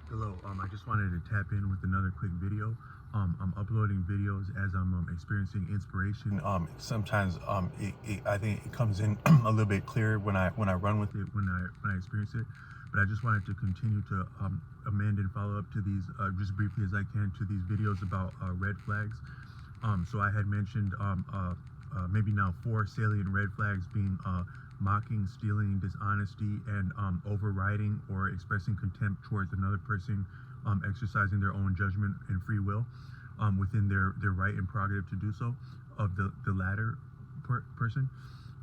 Hello, I just wanted to tap in with another quick video. I'm uploading videos as I'm experiencing inspiration. Sometimes I think it comes in a little bit clearer when I run with it when I experience it. But I just wanted to continue to amend and follow up to these just briefly as I can to these videos about red flags. So I had mentioned maybe now four salient red flags being mocking, stealing, dishonesty, and overriding or expressing contempt towards another person, exercising their own judgment and free will within their right and prerogative to do so, of the latter person.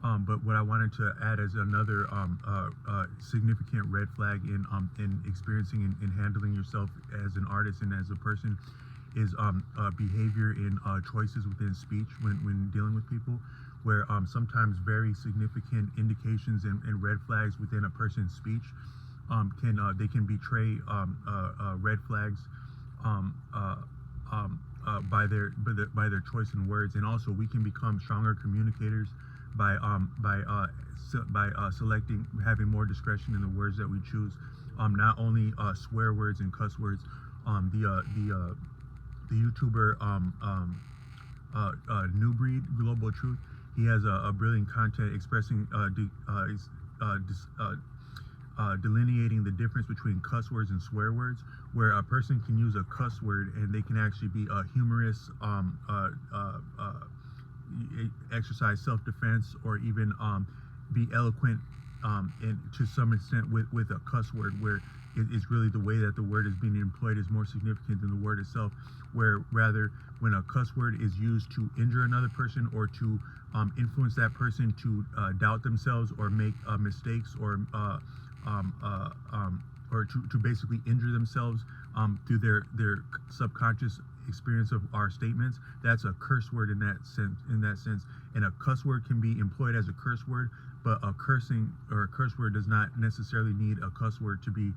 But what I wanted to add as another significant red flag in experiencing and handling yourself as an artist and as a person is behavior in choices within speech when dealing with people, where sometimes very significant indications and red flags within a person's speech can betray red flags um, uh, by their choice in words. And also we can become stronger communicators by selecting, having more discretion in the words that we choose, not only swear words and cuss words. The YouTuber New Breed Global Truth. He has a brilliant content expressing delineating the difference between cuss words and swear words, where a person can use a cuss word and they can actually be humorous, exercise self-defense, or even be eloquent, and to some extent with a cuss word, where it's really the way that the word is being employed is more significant than the word itself, where rather when a cuss word is used to injure another person or to influence that person to doubt themselves or make mistakes, um, uh, um, or to basically injure themselves through their subconscious experience of our statements, that's a curse word in that sense. And a cuss word can be employed as a curse word, but a cursing or a curse word does not necessarily need a cuss word to be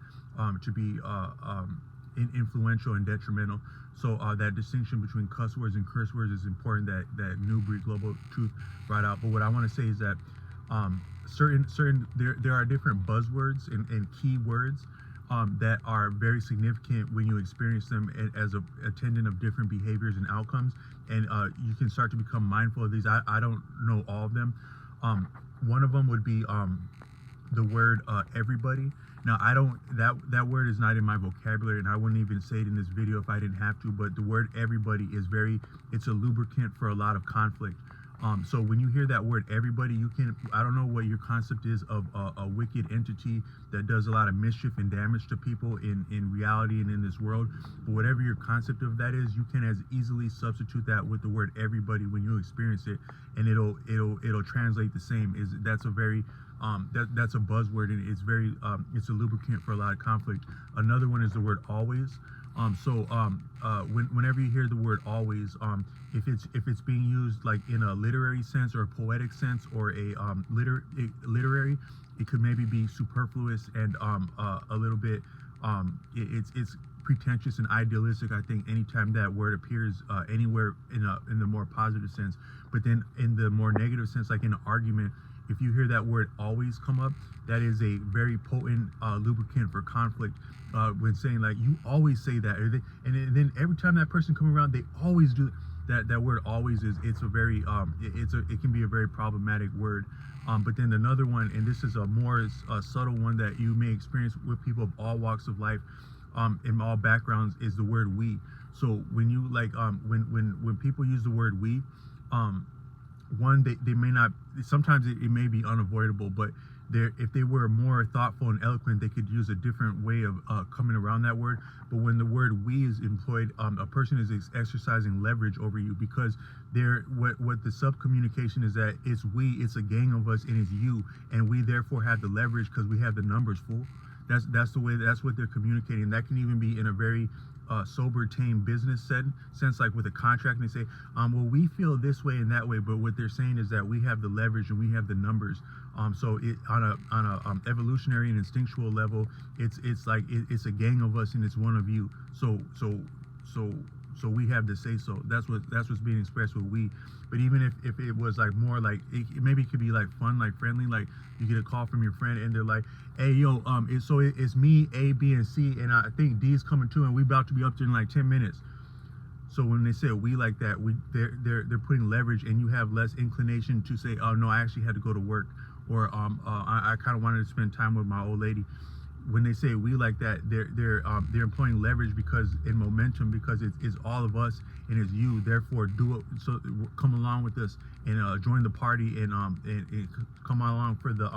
influential and detrimental. So that distinction between cuss words and curse words is important, that New Breed Global Truth brought out. But what I want to say is that there are different buzzwords and key words that are very significant when you experience them as a attendant of different behaviors and outcomes. And you can start to become mindful of these. I don't know all of them. One of them would be the word everybody. Now I don't, that word is not in my vocabulary, and I wouldn't even say it in this video if I didn't have to. But the word everybody is it's a lubricant for a lot of conflict. So when you hear that word everybody, I don't know what your concept is of a wicked entity that does a lot of mischief and damage to people in reality and in this world. But whatever your concept of that is, you can as easily substitute that with the word everybody when you experience it, and it'll translate the same. That's a very that's a buzzword, and it's a lubricant for a lot of conflict. Another one is the word always. Whenever you hear the word always, if it's being used like in a literary sense or a poetic sense or literary, it could maybe be superfluous and a little bit it's pretentious and idealistic. I think anytime that word appears anywhere in the more positive sense, but then in the more negative sense, like in an argument, if you hear that word always come up, that is a very potent lubricant for conflict. When saying like, you always say that, and then every time that person comes around, they always do that. That word always it's a very it can be a very problematic word. But then another one, and this is a more subtle one that you may experience with people of all walks of life, in all backgrounds, is the word we. So when you like when people use the word we, one, they may not, sometimes it may be unavoidable, but if they were more thoughtful and eloquent, they could use a different way of coming around that word. But when the word we is employed, a person is exercising leverage over you, because what the sub communication is that it's a gang of us, and it's you, and we therefore have the leverage because we have the numbers full. That's what they're communicating. That can even be in a very sober, tame business sense, like with a contract, and they say, well, we feel this way and that way, but what they're saying is that we have the leverage and we have the numbers. So on a evolutionary and instinctual level, it's like it's a gang of us and it's one of you. So So we have the say so. That's what's being expressed with we. But even if it was like more like maybe it could be like fun, like friendly, like you get a call from your friend and they're like, hey yo, it's me, A, B, and C, and I think D is coming too, and we about to be up there in like 10 minutes. So when they say we like that, they're putting leverage, and you have less inclination to say, oh no, I actually had to go to work, or I kind of wanted to spend time with my old lady. When they say we like that, they're employing leverage because in momentum, because it's all of us and it's you. Therefore, do it. So come along with us and join the party and come along for the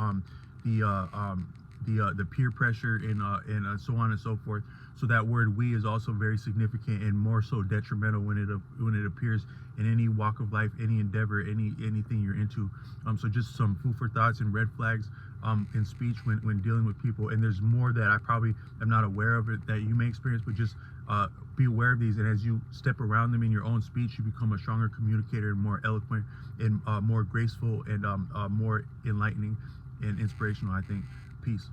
peer pressure and so on and so forth. So that word "we" is also very significant and more so detrimental when it appears in any walk of life, any endeavor, anything you're into. So just some food for thoughts and red flags in speech when dealing with people. And there's more that I probably am not aware of it that you may experience, but just be aware of these. And as you step around them in your own speech, you become a stronger communicator and more eloquent and more graceful and more enlightening and inspirational, I think. Peace.